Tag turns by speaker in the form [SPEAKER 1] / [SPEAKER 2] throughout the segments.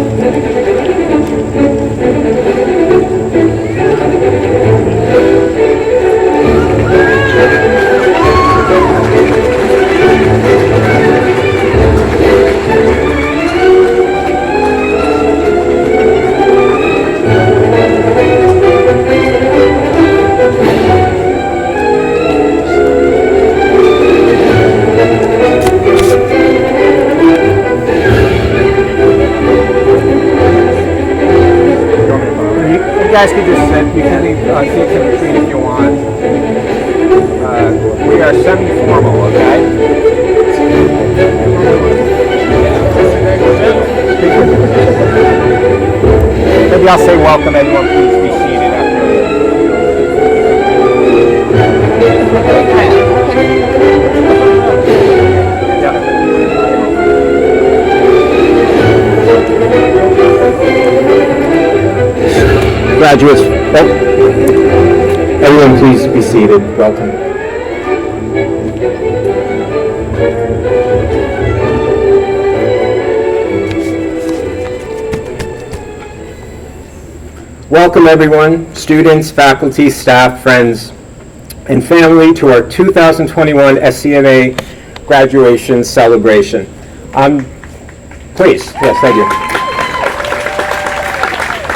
[SPEAKER 1] You guys can just sit. You can leave seats in between if you want. We are semi-formal, okay? Maybe I'll say welcome, everyone. Please be seated after. Graduates, everyone please be seated. Welcome. Welcome everyone, students, faculty, staff, friends, and family to our 2021 SCMA graduation celebration. Please, yes, thank you.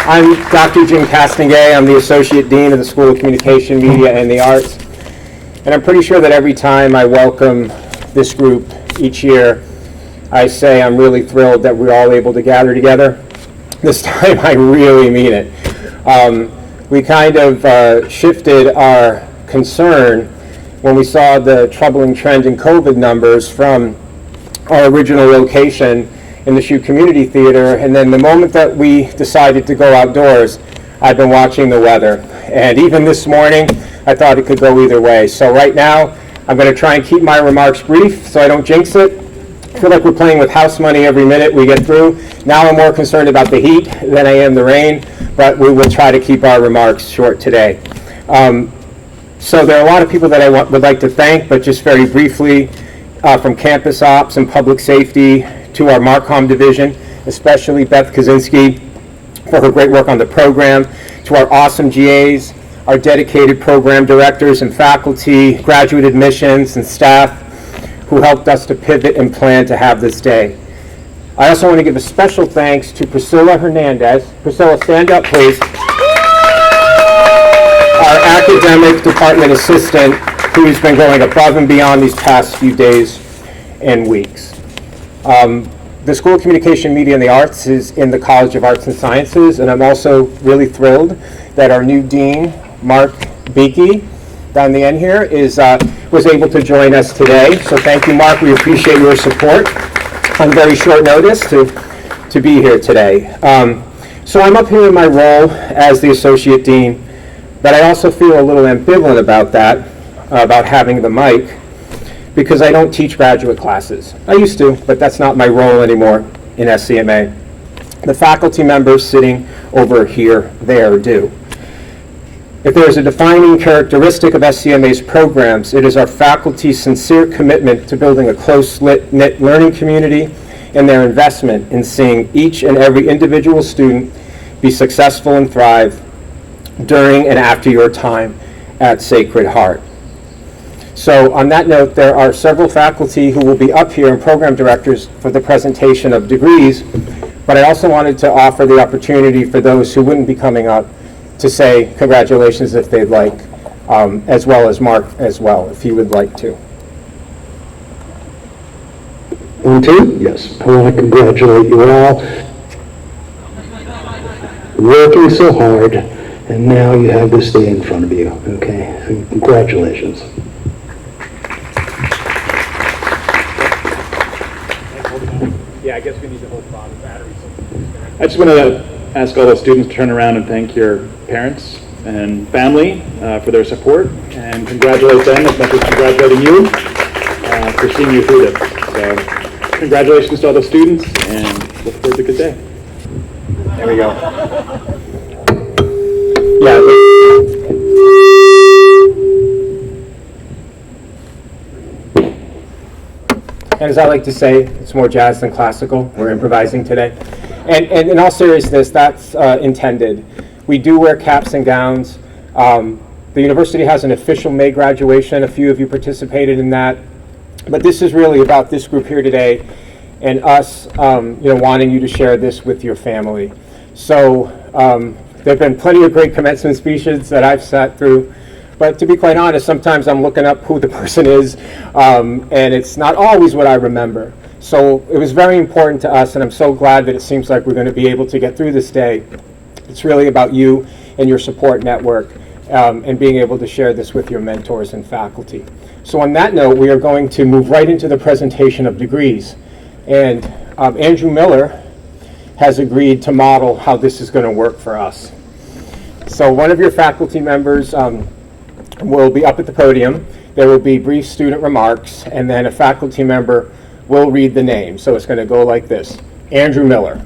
[SPEAKER 1] I'm Dr. Jim Castingay. I'm the Associate Dean of the School of Communication, Media, and the Arts. And I'm pretty sure that every time I welcome this group each year, I say I'm really thrilled that we're all able to gather together. This time I really mean it. We kind of shifted our concern when we saw the troubling trend in COVID numbers from our original location in the Shoe Community Theater, and then the moment that we decided to go outdoors, I've been watching the weather. And even this morning, I thought it could go either way. So right now, I'm going to try and keep my remarks brief so I don't jinx it. I feel like we're playing with house money every minute we get through. Now I'm more concerned about the heat than I am the rain, but we will try to keep our remarks short today. So there are a lot of people that I would like to thank, but just very briefly, from Campus Ops and Public Safety to our Marcom division, especially Beth Kaczynski for her great work on the program, to our awesome GAs, our dedicated program directors and faculty, graduate admissions and staff who helped us to pivot and plan to have this day. I also want to give a special thanks to Priscilla Hernandez. Priscilla, stand up, please. Our academic department assistant, who's been going above and beyond these past few days and weeks. The School of Communication, Media, and the Arts is in the College of Arts and Sciences, and I'm also really thrilled that our new dean, Mark Beakey, down the end here, was able to join us today. So thank you, Mark. We appreciate your support on very short notice to be here today. So I'm up here in my role as the Associate Dean, but I also feel a little ambivalent about that, about having the mic, because I don't teach graduate classes. I used to, but that's not my role anymore in SCMA. The faculty members sitting over here, there do. If there is a defining characteristic of SCMA's programs, it is our faculty's sincere commitment to building a close-knit learning community and their investment in seeing each and every individual student be successful and thrive during and after your time at Sacred Heart. So on that note, there are several faculty who will be up here and program directors for the presentation of degrees, but I also wanted to offer the opportunity for those who wouldn't be coming up to say congratulations if they'd like, as well as Mark as well, if he would like to.
[SPEAKER 2] One, two? Yes. I want to congratulate you all. Working so hard, and now you have this day in front of you, okay? So congratulations.
[SPEAKER 1] Yeah, I guess we need to hold on the batteries.
[SPEAKER 3] I just want to ask all the students to turn around and thank your parents and family for their support, and congratulate them as much as congratulating you for seeing you through this. So congratulations to all the students, and look forward to a good day.
[SPEAKER 1] There we go. Yeah. And as I like to say, it's more jazz than classical. We're improvising today. And in all seriousness, that's intended. We do wear caps and gowns. The university has an official May graduation. A few of you participated in that. But this is really about this group here today and us wanting you to share this with your family. So there have been plenty of great commencement speeches that I've sat through. But to be quite honest, sometimes I'm looking up who the person is, and it's not always what I remember. So it was very important to us, and I'm so glad that it seems like we're going to be able to get through this day. It's really about you and your support network, and being able to share this with your mentors and faculty. So on that note, we are going to move right into the presentation of degrees. And Andrew Miller has agreed to model how this is going to work for us. So one of your faculty members will be up at the podium. There will be brief student remarks, and then a faculty member will read the name. So it's going to go like this. Andrew Miller.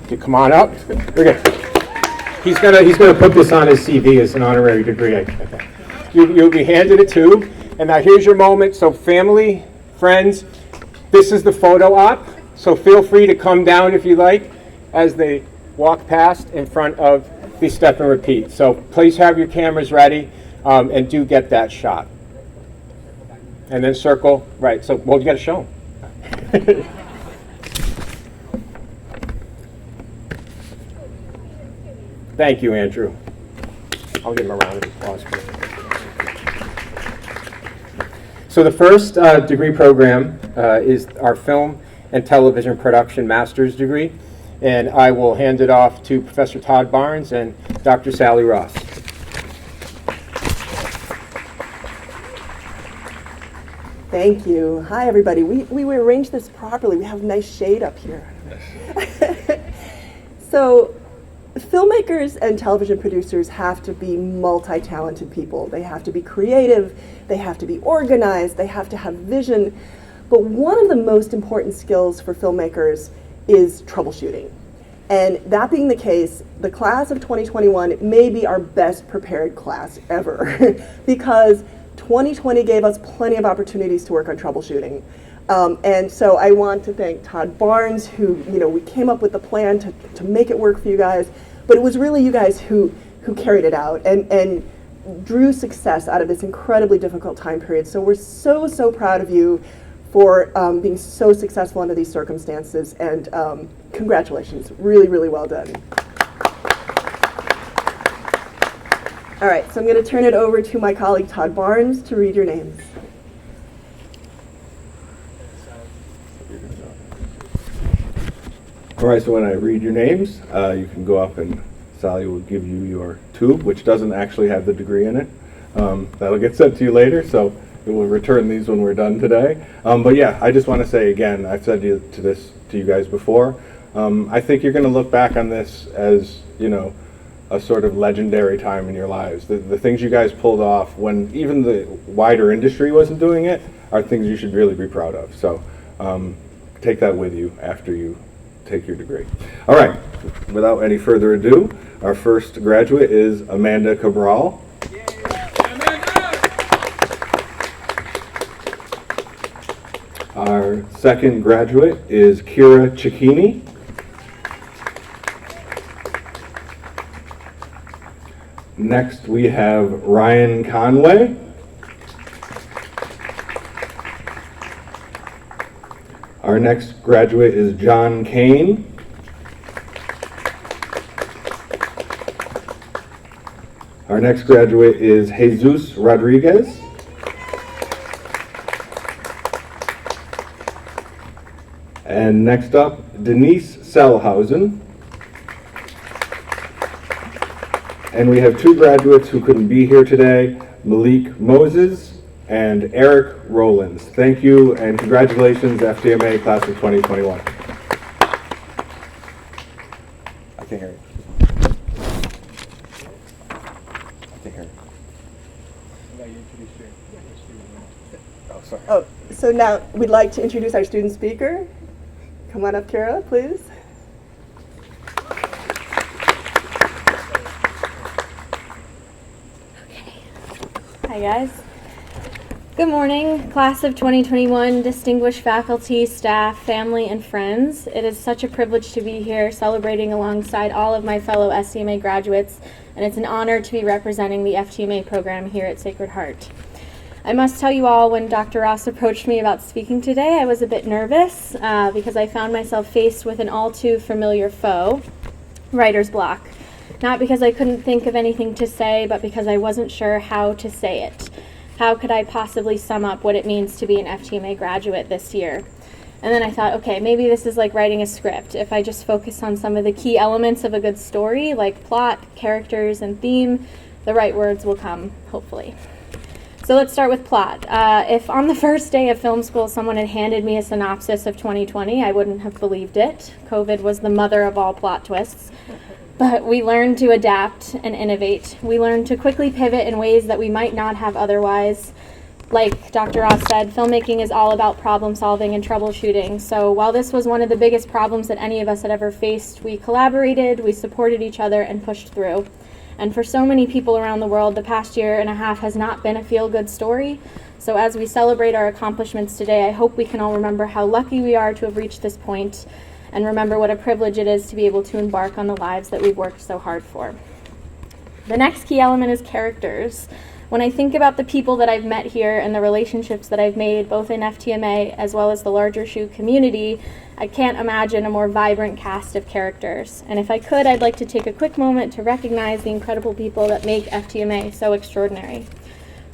[SPEAKER 1] You come on up. We're good. He's gonna put this on his CV as an honorary degree. I think. You'll be handed it too. And now here's your moment. So family, friends, this is the photo op. So feel free to come down if you like as they walk past in front of the step and repeat. So please have your cameras ready, and do get that shot. And then circle, right, so, well, you gotta show them. Thank you, Andrew. I'll give him a round of applause. So the first degree program is our Film and Television Production Master's degree, and I will hand it off to Professor Todd Barnes and Dr. Sally Ross.
[SPEAKER 4] Thank you. Hi, everybody. We arranged this properly. We have nice shade up here. So, filmmakers and television producers have to be multi-talented people. They have to be creative, they have to be organized, they have to have vision. But one of the most important skills for filmmakers is troubleshooting. And that being the case, the class of 2021 may be our best prepared class ever because 2020 gave us plenty of opportunities to work on troubleshooting. And so I want to thank Todd Barnes, who, we came up with the plan to make it work for you guys, but it was really you guys who carried it out and drew success out of this incredibly difficult time period. So we're so proud of you for being so successful under these circumstances, and congratulations, really well done. All right, so I'm going to turn it over to my colleague Todd Barnes to read your names.
[SPEAKER 5] All right, so when I read your names, you can go up and Sally will give you your tube, which doesn't actually have the degree in it. That'll get sent to you later, so we will return these when we're done today. But yeah, I just want to say again, I've said to you guys before, I think you're going to look back on this as, a sort of legendary time in your lives. The things you guys pulled off when even the wider industry wasn't doing it are things you should really be proud of. So take that with you after you take your degree. All right, without any further ado, our first graduate is Amanda Cabral. Our second graduate is Kira Cicchini. Next, we have Ryan Conway. Our next graduate is John Kane. Our next graduate is Jesus Rodriguez. And next up, Denise Selhausen. And we have two graduates who couldn't be here today, Malik Moses and Eric Rollins. Thank you and congratulations, SCMA class of 2021.
[SPEAKER 1] I can hear you. I can hear you. Oh, sorry.
[SPEAKER 4] Oh, so now we'd like to introduce our student speaker. Come on up, Kira, please.
[SPEAKER 6] Hi guys. Good morning, class of 2021, distinguished faculty, staff, family, and friends. It is such a privilege to be here celebrating alongside all of my fellow SCMA graduates, and it's an honor to be representing the FTMA program here at Sacred Heart. I must tell you all, when Dr. Ross approached me about speaking today, I was a bit nervous because I found myself faced with an all too familiar foe, writer's block. Not because I couldn't think of anything to say, but because I wasn't sure how to say it. How could I possibly sum up what it means to be an FTMA graduate this year? And then I thought, okay, maybe this is like writing a script. If I just focus on some of the key elements of a good story, like plot, characters, and theme, the right words will come, hopefully. So let's start with plot. If on the first day of film school someone had handed me a synopsis of 2020, I wouldn't have believed it. COVID was the mother of all plot twists. But we learned to adapt and innovate. We learned to quickly pivot in ways that we might not have otherwise. Like Dr. Ross said, filmmaking is all about problem solving and troubleshooting. So while this was one of the biggest problems that any of us had ever faced, we collaborated, we supported each other, and pushed through. And for so many people around the world, the past year and a half has not been a feel-good story. So as we celebrate our accomplishments today, I hope we can all remember how lucky we are to have reached this point, and remember what a privilege it is to be able to embark on the lives that we've worked so hard for. The next key element is characters. When I think about the people that I've met here and the relationships that I've made, both in FTMA as well as the larger SHU community, I can't imagine a more vibrant cast of characters. And if I could, I'd like to take a quick moment to recognize the incredible people that make FTMA so extraordinary.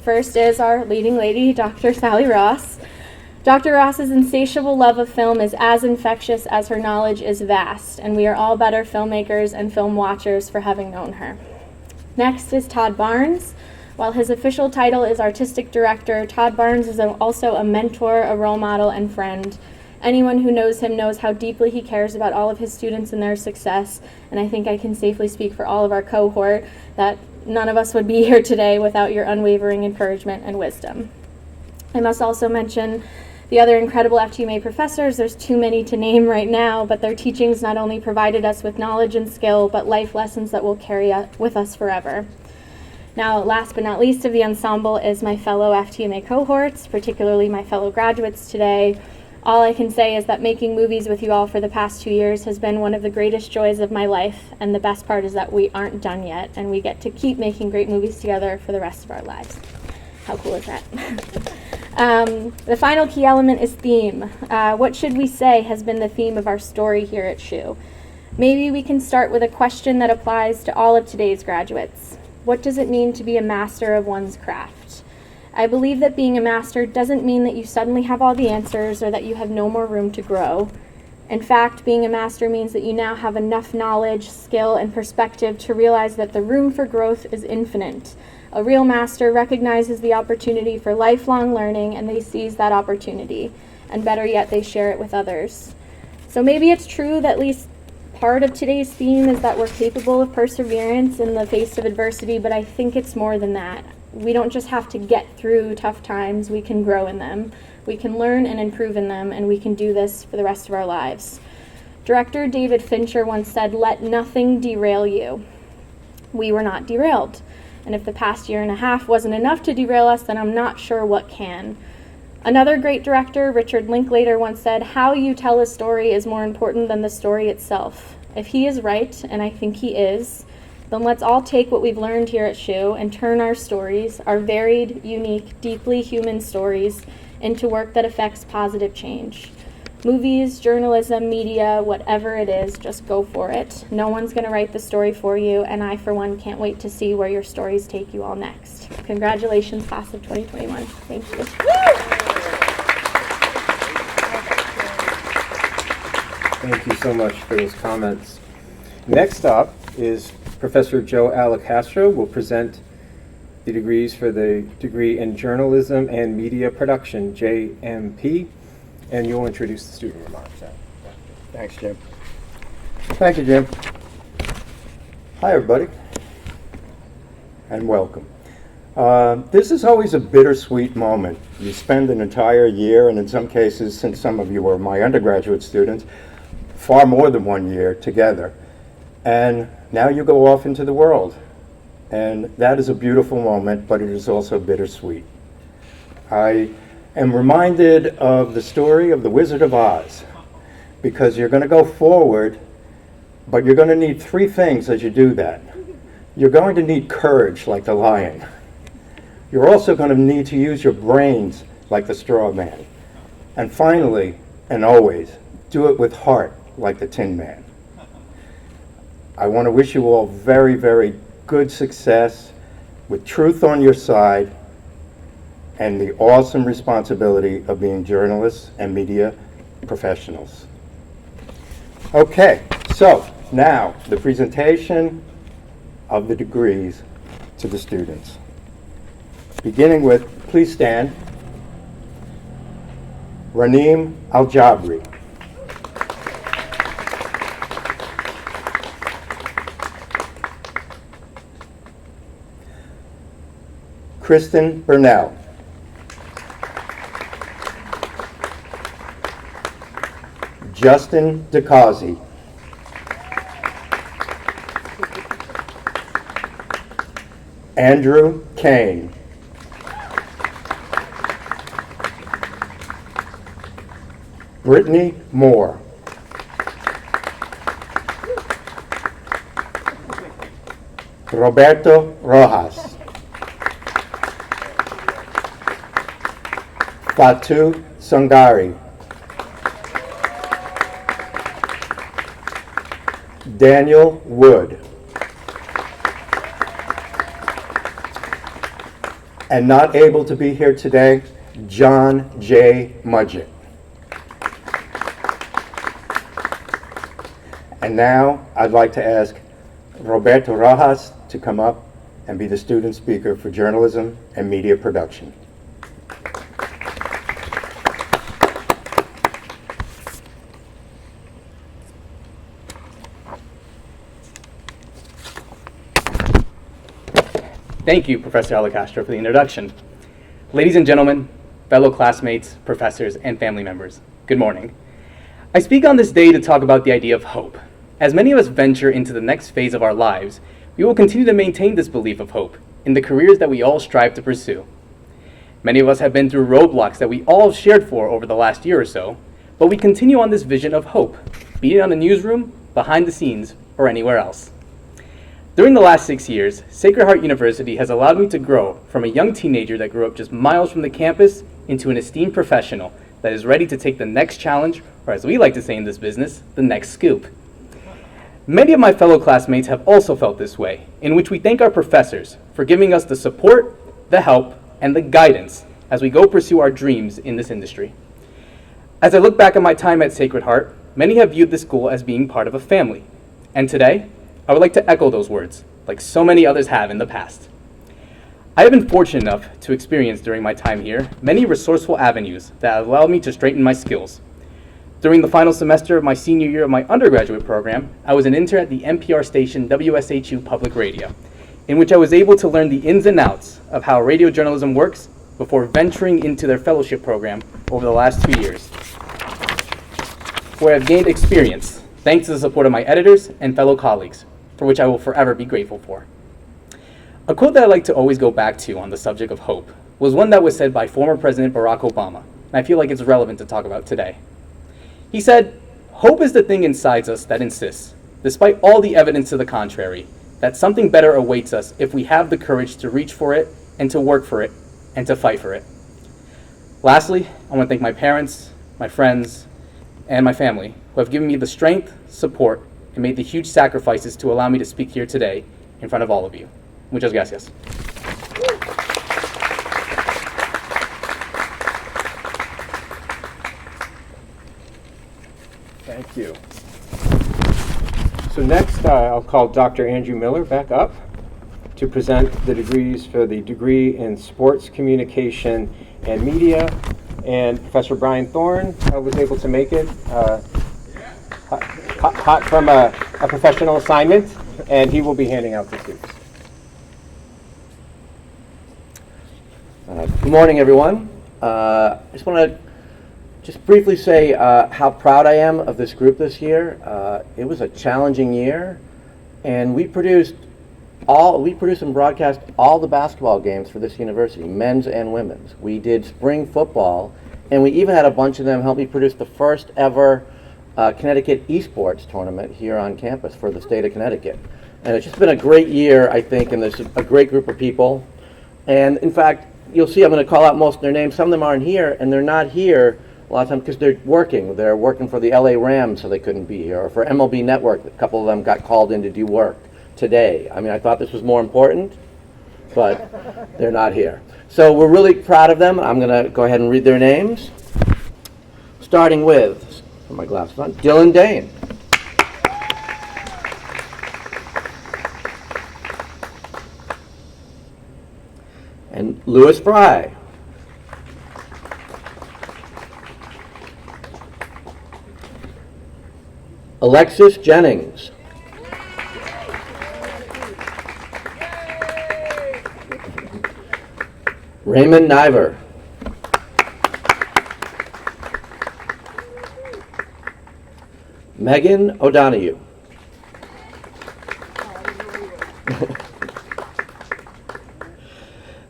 [SPEAKER 6] First is our leading lady, Dr. Sally Ross. Dr. Ross's insatiable love of film is as infectious as her knowledge is vast, and we are all better filmmakers and film watchers for having known her. Next is Todd Barnes. While his official title is Artistic Director, Todd Barnes is also a mentor, a role model, and friend. Anyone who knows him knows how deeply he cares about all of his students and their success, and I think I can safely speak for all of our cohort that none of us would be here today without your unwavering encouragement and wisdom. I must also mention the other incredible FTMA professors. There's too many to name right now, but their teachings not only provided us with knowledge and skill, but life lessons that will carry with us forever. Now, last but not least of the ensemble is my fellow FTMA cohorts, particularly my fellow graduates today. All I can say is that making movies with you all for the past 2 years has been one of the greatest joys of my life, and the best part is that we aren't done yet, and we get to keep making great movies together for the rest of our lives. How cool is that? The final key element is theme. What should we say has been the theme of our story here at SHU? Maybe we can start with a question that applies to all of today's graduates. What does it mean to be a master of one's craft? I believe that being a master doesn't mean that you suddenly have all the answers or that you have no more room to grow. In fact, being a master means that you now have enough knowledge, skill, and perspective to realize that the room for growth is infinite. A real master recognizes the opportunity for lifelong learning, and they seize that opportunity. And better yet, they share it with others. So maybe it's true that at least part of today's theme is that we're capable of perseverance in the face of adversity, but I think it's more than that. We don't just have to get through tough times, we can grow in them. We can learn and improve in them, and we can do this for the rest of our lives. Director David Fincher once said, "Let nothing derail you." We were not derailed. And if the past year and a half wasn't enough to derail us, then I'm not sure what can. Another great director, Richard Linklater, once said, "How you tell a story is more important than the story itself." If he is right, and I think he is, then let's all take what we've learned here at SHU and turn our stories, our varied, unique, deeply human stories, into work that affects positive change. Movies, journalism, media, whatever it is, just go for it. No one's going to write the story for you, and I, for one, can't wait to see where your stories take you all next. Congratulations, class of 2021. Thank you.
[SPEAKER 1] Thank you so much for those comments. Next up is Professor Joe Alacastro will present the degrees for the degree in Journalism and Media Production, JMP, and you'll introduce the student remarks.
[SPEAKER 7] Thanks, Jim. Thank you, Jim. Hi, everybody, and welcome. This is always a bittersweet moment. You spend an entire year, and in some cases, since some of you were my undergraduate students, far more than 1 year together. And now you go off into the world. And that is a beautiful moment, but it is also bittersweet. I am reminded of the story of the Wizard of Oz, because you're going to go forward, but you're going to need three things as you do that. You're going to need courage like the lion. You're also going to need to use your brains like the straw man. And finally, and always, do it with heart like the Tin Man. I want to wish you all very, very good success with truth on your side and the awesome responsibility of being journalists and media professionals. Okay, so now the presentation of the degrees to the students. Beginning with, please stand, Raneem Al-Jabri. Kristen Burnell. Justin DeCausey. Andrew Kane. Brittany Moore. Roberto Rojas. Fatu Sangari. Daniel Wood. And not able to be here today, John J. Mudgett. And now I'd like to ask Roberto Rojas to come up and be the student speaker for journalism and media production.
[SPEAKER 8] Thank you, Professor Alacastro, for the introduction. Ladies and gentlemen, fellow classmates, professors, and family members, good morning. I speak on this day to talk about the idea of hope. As many of us venture into the next phase of our lives, we will continue to maintain this belief of hope in the careers that we all strive to pursue. Many of us have been through roadblocks that we all have shared for over the last year or so, but we continue on this vision of hope, be it on the newsroom, behind the scenes, or anywhere else. During the last 6 years, Sacred Heart University has allowed me to grow from a young teenager that grew up just miles from the campus into an esteemed professional that is ready to take the next challenge, or as we like to say in this business, the next scoop. Many of my fellow classmates have also felt this way, in which we thank our professors for giving us the support, the help, and the guidance as we go pursue our dreams in this industry. As I look back at my time at Sacred Heart, many have viewed the school as being part of a family. And today, I would like to echo those words, like so many others have in the past. I have been fortunate enough to experience during my time here many resourceful avenues that have allowed me to strengthen my skills. During the final semester of my senior year of my undergraduate program, I was an intern at the NPR station WSHU Public Radio, in which I was able to learn the ins and outs of how radio journalism works before venturing into their fellowship program over the last 2 years, where I've gained experience thanks to the support of my editors and fellow colleagues, for which I will forever be grateful for. A quote that I like to always go back to on the subject of hope was one that was said by former President Barack Obama, and I feel like it's relevant to talk about today. He said, "Hope is the thing inside us that insists, despite all the evidence to the contrary, that something better awaits us if we have the courage to reach for it and to work for it and to fight for it." Lastly, I want to thank my parents, my friends, and my family who have given me the strength, support, and made the huge sacrifices to allow me to speak here today in front of all of you. Muchas gracias.
[SPEAKER 1] Thank you. So next, I'll call Dr. Andrew Miller back up to present the degrees for the degree in Sports Communication and Media. And Professor Brian Thorne was able to make it hot from a professional assignment, and he will be handing out the students.
[SPEAKER 9] Good morning, everyone. I just want to briefly say how proud I am of this group this year. It was a challenging year, and we produced we produce and broadcast all the basketball games for this university, men's and women's. We did spring football, and we even had a bunch of them help me produce the first ever Connecticut esports tournament here on campus for the state of Connecticut. And it's just been a great year, I think, and there's a great group of people. And in fact, you'll see I'm going to call out most of their names. Some of them aren't here, and they're not here a lot of times because they're working. They're working for the LA Rams, so they couldn't be here, or for MLB Network. A couple of them got called in to do work today. I mean, I thought this was more important, but they're not here. So we're really proud of them. I'm going to go ahead and read their names, starting with, put my glasses on, Dylan Dane. And Louis Fry. Alexis Jennings. Raymond Niver. Megan O'Donoghue.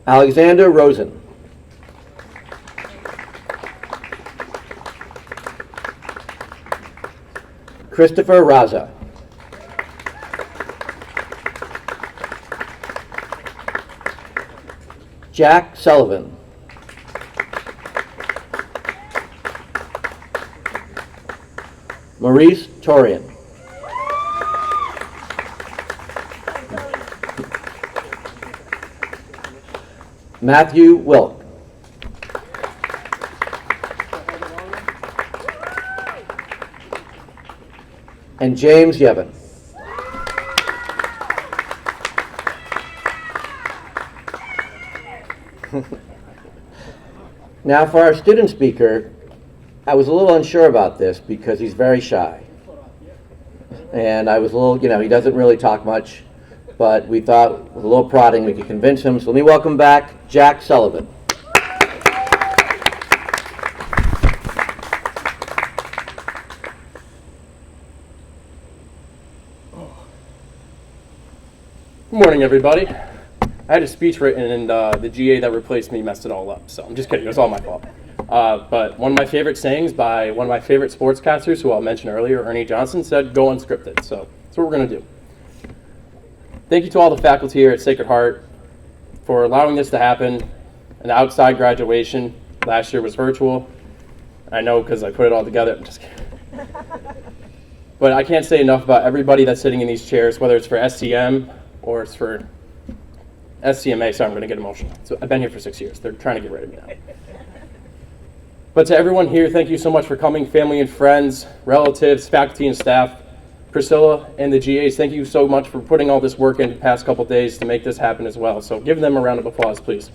[SPEAKER 9] Alexander Rosen. Christopher Raza. Jack Sullivan. Maurice Torian. Matthew Wilk. And James Yevon. Now for our student speaker, I was a little unsure about this because he's very shy. And I was a little, he doesn't really talk much, but we thought with a little prodding we could convince him. So let me welcome back Jack Sullivan.
[SPEAKER 10] Good morning, everybody. I had a speech written and the GA that replaced me messed it all up, so I'm just kidding, it was all my fault. But one of my favorite sayings by one of my favorite sportscasters, who I'll mention earlier, Ernie Johnson, said, "Go unscripted." So that's what we're going to do. Thank you to all the faculty here at Sacred Heart for allowing this to happen. An outside graduation last year was virtual. I know because I put it all together. I'm just kidding. But I can't say enough about everybody that's sitting in these chairs, whether it's for SCM or it's for SCMA. Sorry, I'm going to get emotional. So I've been here for 6 years. They're trying to get rid of me now. But to everyone here, thank you so much for coming, family and friends, relatives, faculty and staff. Priscilla and the GAs, thank you so much for putting all this work in the past couple days to make this happen as well. So give them a round of applause, please.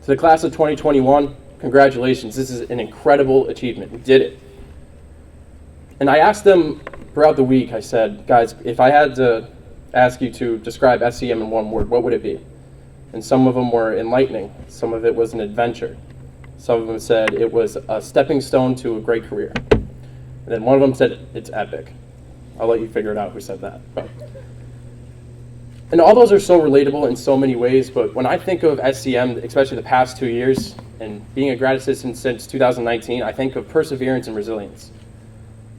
[SPEAKER 10] To the class of 2021, congratulations. This is an incredible achievement. We did it. And I asked them throughout the week, I said, guys, if I had to ask you to describe SCM in one word, what would it be? And some of them were enlightening. Some of it was an adventure. Some of them said it was a stepping stone to a great career. And then one of them said it's epic. I'll let you figure it out who said that. And all those are so relatable in so many ways, but when I think of SCM, especially the past 2 years, and being a grad assistant since 2019, I think of perseverance and resilience.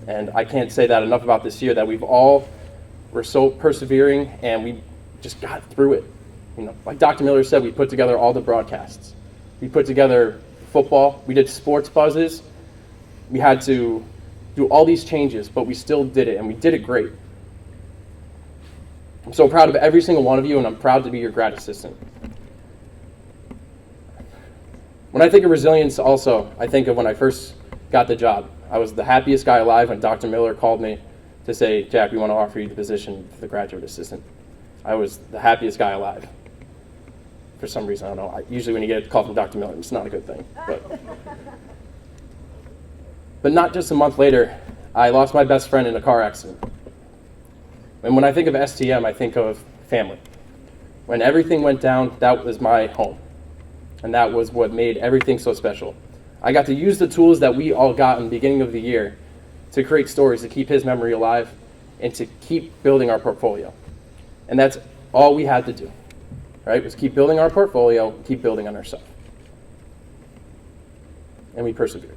[SPEAKER 10] And I can't say that enough about this year, that we're so persevering and we just got through it. Like Dr. Miller said, we put together all the broadcasts. We put together football, we did sports buzzes. We had to do all these changes, but we still did it, and we did it great. I'm so proud of every single one of you, and I'm proud to be your grad assistant. When I think of resilience also, I think of when I first got the job. I was the happiest guy alive when Dr. Miller called me to say, "Jack, we want to offer you the position for the graduate assistant." I was the happiest guy alive. For some reason, I don't know. Usually when you get a call from Dr. Miller, it's not a good thing. But not just a month later, I lost my best friend in a car accident. And when I think of STM, I think of family. When everything went down, that was my home. And that was what made everything so special. I got to use the tools that we all got in the beginning of the year to create stories, to keep his memory alive, and to keep building our portfolio. And that's all we had to do, right? Was keep building our portfolio, keep building on ourselves. And we persevered.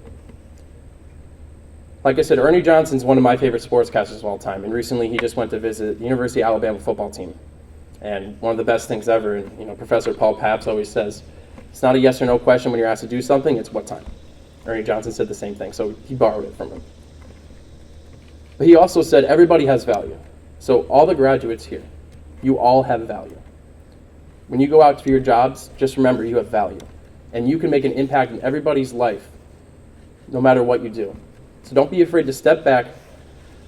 [SPEAKER 10] Like I said, Ernie Johnson's one of my favorite sportscasters of all time, and recently he just went to visit the University of Alabama football team. And one of the best things ever, and Professor Paul Papps always says, it's not a yes or no question when you're asked to do something, it's what time. Ernie Johnson said the same thing, so he borrowed it from him. But he also said everybody has value. So all the graduates here, you all have value. When you go out for your jobs, just remember you have value. And you can make an impact in everybody's life, no matter what you do. So don't be afraid to step back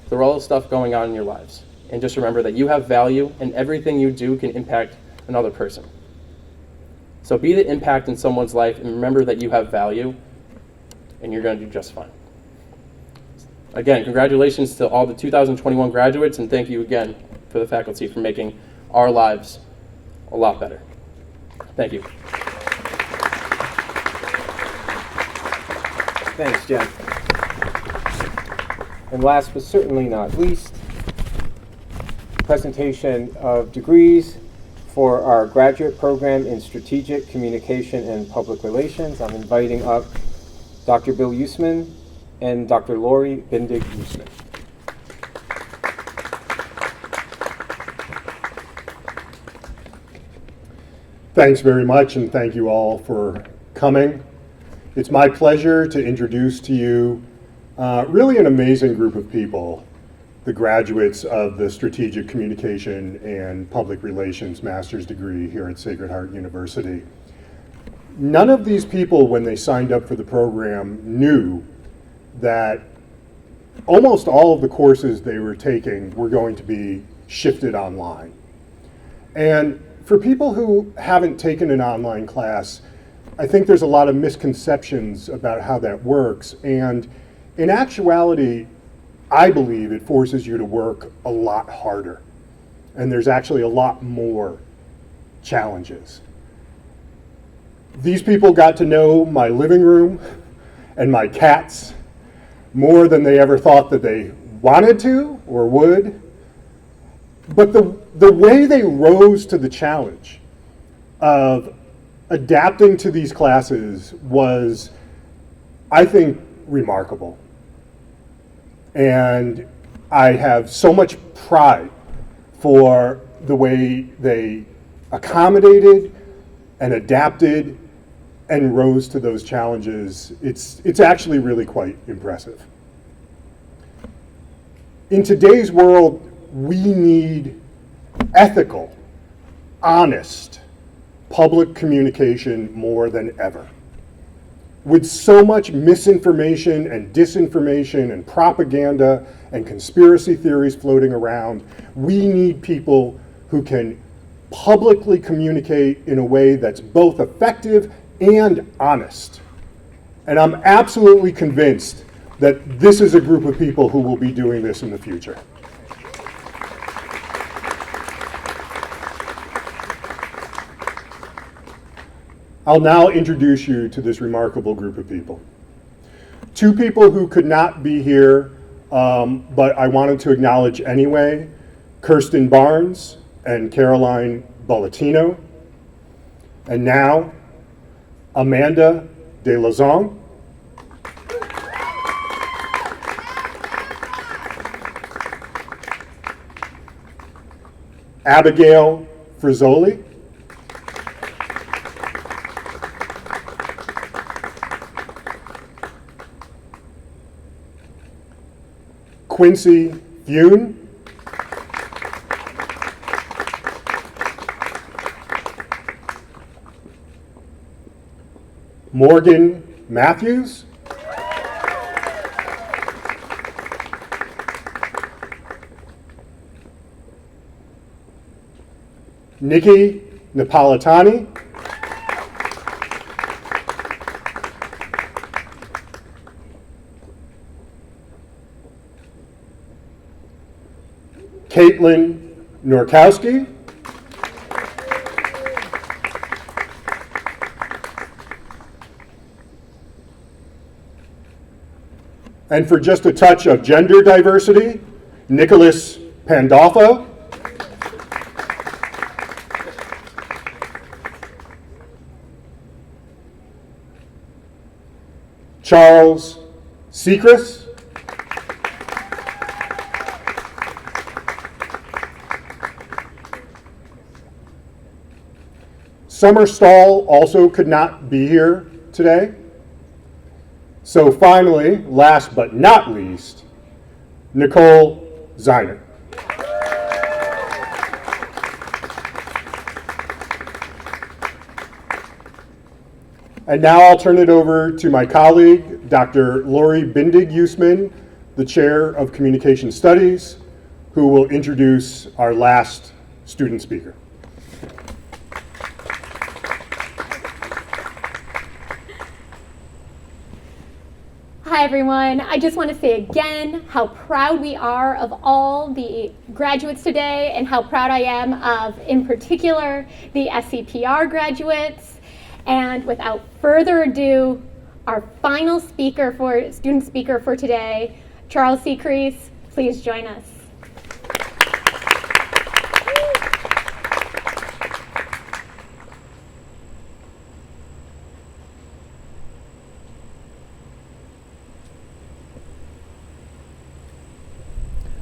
[SPEAKER 10] through all the stuff going on in your lives. And just remember that you have value and everything you do can impact another person. So be the impact in someone's life and remember that you have value and you're going to do just fine. Again, congratulations to all the 2021 graduates and thank you again for the faculty for making our lives a lot better. Thank you.
[SPEAKER 1] Thanks, Jen. And last but certainly not least, presentation of degrees for our graduate program in Strategic Communication and Public Relations. I'm inviting up Dr. Bill Usman and Dr. Lori Bindig-Usman.
[SPEAKER 11] Thanks very much, and thank you all for coming. It's my pleasure to introduce to you really an amazing group of people, the graduates of the Strategic Communication and Public Relations master's degree here at Sacred Heart University. None of these people, when they signed up for the program, knew that almost all of the courses they were taking were going to be shifted online. And for people who haven't taken an online class, I think there's a lot of misconceptions about how that works. And in actuality, I believe it forces you to work a lot harder. And there's actually a lot more challenges. These people got to know my living room and my cats more than they ever thought that they wanted to or would. But the way they rose to the challenge of adapting to these classes was, I think, remarkable. And I have so much pride for the way they accommodated and adapted and rose to those challenges. It's actually really quite impressive. In today's world, we need ethical, honest public communication more than ever. With so much misinformation and disinformation and propaganda and conspiracy theories floating around, we need people who can publicly communicate in a way that's both effective and honest. And I'm absolutely convinced that this is a group of people who will be doing this in the future. I'll now introduce you to this remarkable group of people. Two people who could not be here, but I wanted to acknowledge anyway, Kirsten Barnes and Caroline Bolletino. And now, Amanda De Lazong. Abigail Frizzoli. Quincy Fune. Morgan Matthews. Nikki Napolitani. Caitlin Norkowski. And for just a touch of gender diversity, Nicholas Pandolfo. Charles Sechrist. Summer Stahl also could not be here today. So finally, last but not least, Nicole Zeiner. And now I'll turn it over to my colleague, Dr. Lori Bindig-Usman, the Chair of Communication Studies, who will introduce our last student speaker.
[SPEAKER 12] Hi everyone, I just want to say again how proud we are of all the graduates today and how proud I am of, in particular, the SCPR graduates. And without further ado, our final student speaker for today, Charles Sechrist, please join us.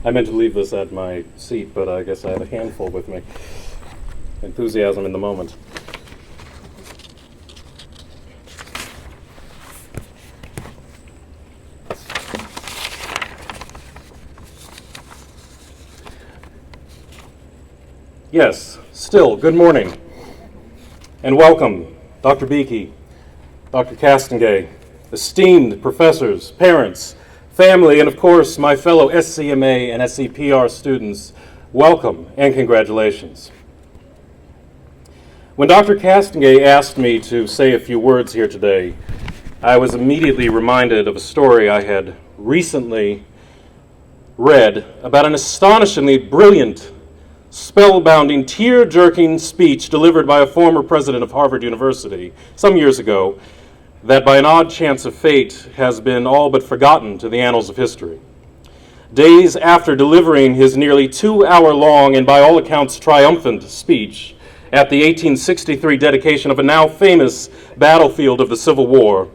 [SPEAKER 13] I meant to leave this at my seat, but I guess I have a handful with me. Enthusiasm in the moment. Yes, still, good morning. And welcome, Dr. Beakey, Dr. Castengay, esteemed professors, parents, family, and of course, my fellow SCMA and SCPR students, welcome and congratulations. When Dr. Castengay asked me to say a few words here today, I was immediately reminded of a story I had recently read about an astonishingly brilliant, spellbinding, tear-jerking speech delivered by a former president of Harvard University some years ago that by an odd chance of fate has been all but forgotten to the annals of history. Days after delivering his nearly 2-hour-long and by all accounts triumphant speech at the 1863 dedication of a now famous battlefield of the Civil War,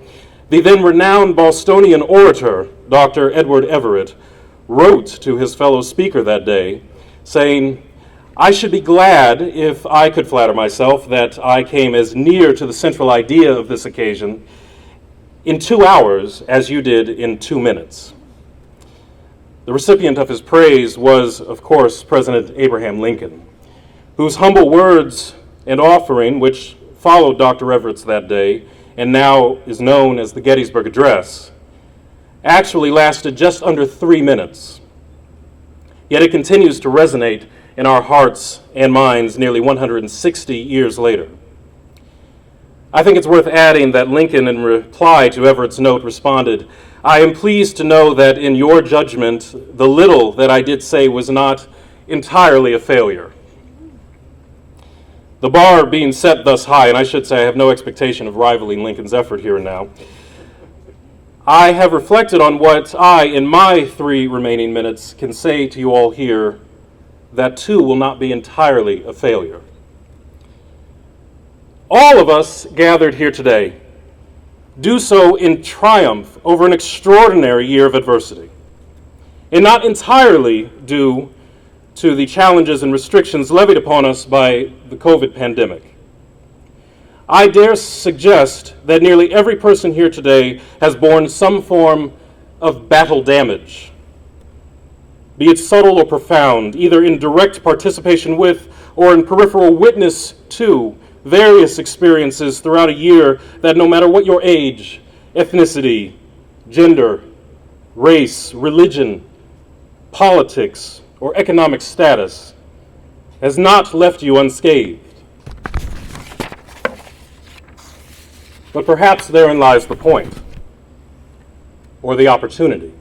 [SPEAKER 13] the then renowned Bostonian orator, Dr. Edward Everett, wrote to his fellow speaker that day, saying, "I should be glad if I could flatter myself that I came as near to the central idea of this occasion in 2 hours as you did in 2 minutes." The recipient of his praise was, of course, President Abraham Lincoln, whose humble words and offering, which followed Dr. Everett's that day and now is known as the Gettysburg Address, actually lasted just under 3 minutes. Yet it continues to resonate in our hearts and minds nearly 160 years later. I think it's worth adding that Lincoln, in reply to Everett's note, responded, "I am pleased to know that in your judgment, the little that I did say was not entirely a failure." The bar being set thus high, and I should say I have no expectation of rivaling Lincoln's effort here and now, I have reflected on what I, in my 3 remaining minutes, can say to you all here that too will not be entirely a failure. All of us gathered here today do so in triumph over an extraordinary year of adversity, and not entirely due to the challenges and restrictions levied upon us by the COVID pandemic. I dare suggest that nearly every person here today has borne some form of battle damage, be it subtle or profound, either in direct participation with or in peripheral witness to various experiences throughout a year that, no matter what your age, ethnicity, gender, race, religion, politics, or economic status, has not left you unscathed. But perhaps therein lies the point, or the opportunity.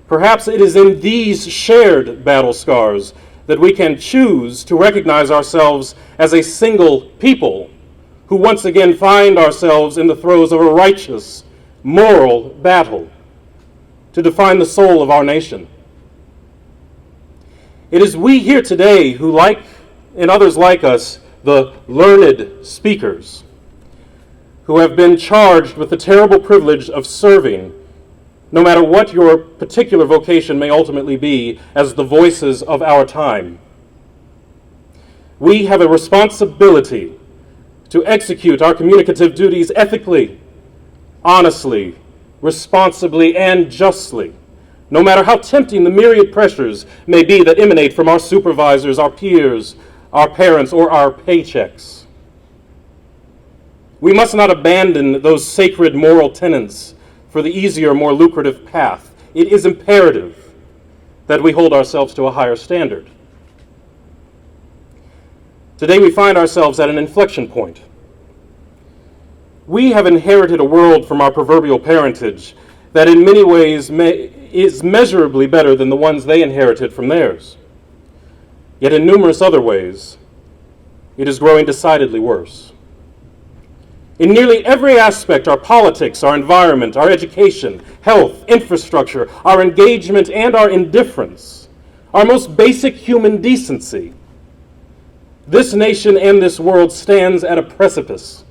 [SPEAKER 13] Perhaps it is in these shared battle scars that we can choose to recognize ourselves as a single people who once again find ourselves in the throes of a righteous, moral battle to define the soul of our nation. It is we here today who, like and others like us, the learned speakers, who have been charged with the terrible privilege of serving, no matter what your particular vocation may ultimately be, as the voices of our time. We have a responsibility to execute our communicative duties ethically, honestly, responsibly, and justly, no matter how tempting the myriad pressures may be that emanate from our supervisors, our peers, our parents, or our paychecks. We must not abandon those sacred moral tenets for the easier, more lucrative path. It is imperative that we hold ourselves to a higher standard. Today we find ourselves at an inflection point. We have inherited a world from our proverbial parentage that in many ways is measurably better than the ones they inherited from theirs. Yet in numerous other ways, it is growing decidedly worse. In nearly every aspect, our politics, our environment, our education, health, infrastructure, our engagement, and our indifference, our most basic human decency, this nation and this world stands at a precipice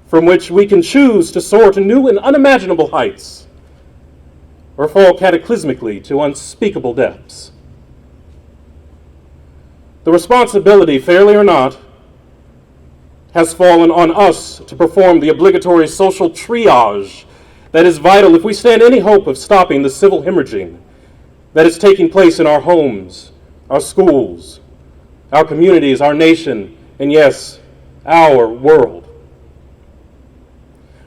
[SPEAKER 13] from which we can choose to soar to new and unimaginable heights, or fall cataclysmically to unspeakable depths. The responsibility, fairly or not, has fallen on us to perform the obligatory social triage that is vital if we stand any hope of stopping the civil hemorrhaging that is taking place in our homes, our schools, our communities, our nation, and yes, our world.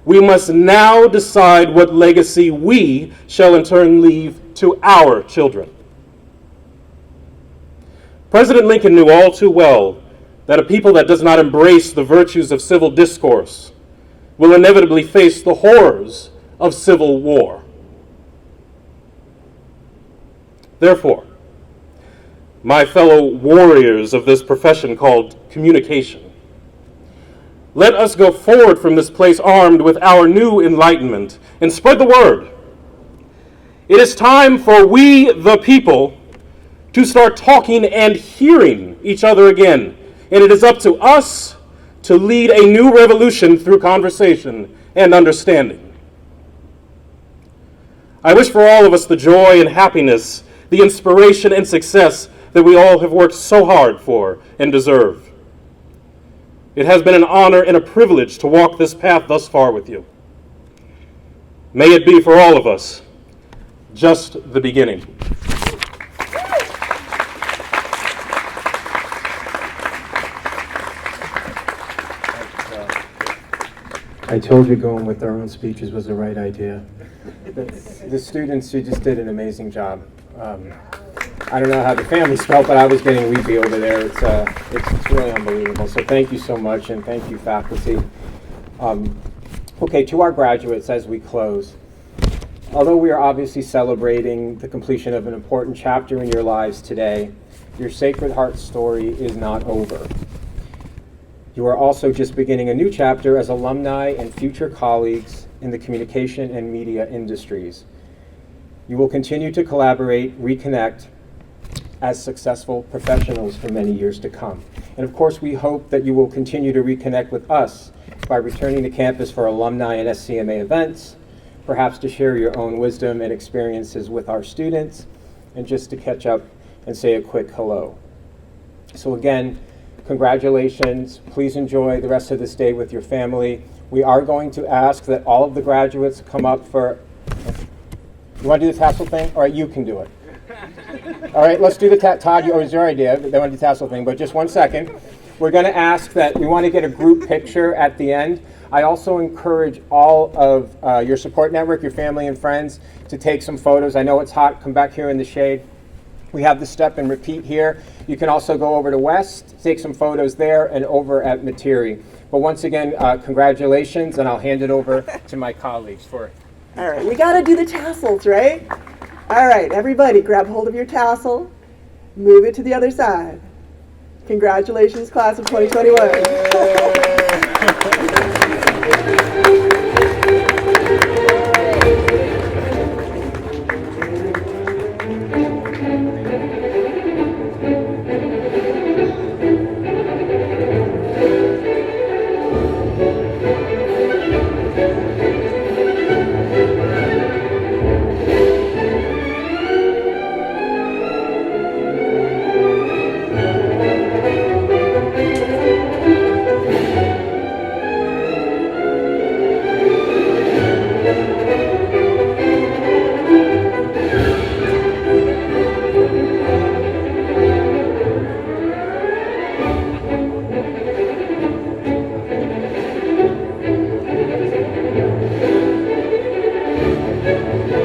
[SPEAKER 13] We must now decide what legacy we shall in turn leave to our children. President Lincoln knew all too well that a people that does not embrace the virtues of civil discourse will inevitably face the horrors of civil war. Therefore, my fellow warriors of this profession called communication, let us go forward from this place armed with our new enlightenment and spread the word. It is time for we, the people, to start talking and hearing each other again. And it is up to us to lead a new revolution through conversation and understanding. I wish for all of us the joy and happiness, the inspiration and success that we all have worked so hard for and deserve. It has been an honor and a privilege to walk this path thus far with you. May it be for all of us just the beginning.
[SPEAKER 1] I told you going with our own speeches was the right idea. The students, you just did an amazing job. I don't know how the families felt, but I was getting weepy over there. It's really unbelievable. So thank you so much, and thank you, faculty. Okay, to our graduates as we close. Although we are obviously celebrating the completion of an important chapter in your lives today, your Sacred Heart story is not over. You are also just beginning a new chapter as alumni and future colleagues in the communication and media industries. You will continue to collaborate, reconnect as successful professionals for many years to come. And of course, we hope that you will continue to reconnect with us by returning to campus for alumni and SCMA events, perhaps to share your own wisdom and experiences with our students, and just to catch up and say a quick hello. So again, congratulations. Please enjoy the rest of this day with your family. We are going to ask that all of the graduates come up for, you want to do the tassel thing? All right, you can do it. All right, let's do the Todd, it was your idea. They want to do the tassel thing, but just 1 second. We're going to ask that we want to get a group picture at the end. I also encourage all of your support network, your family and friends, to take some photos. I know it's hot. Come back here in the shade. We have the step and repeat here. You can also go over to West, take some photos there, and over at Materi. But once again, congratulations, and I'll hand it over to my colleagues for.
[SPEAKER 4] All right, we got to do the tassels, right? All right, everybody, grab hold of your tassel, move it to the other side. Congratulations, class of 2021.
[SPEAKER 2] you.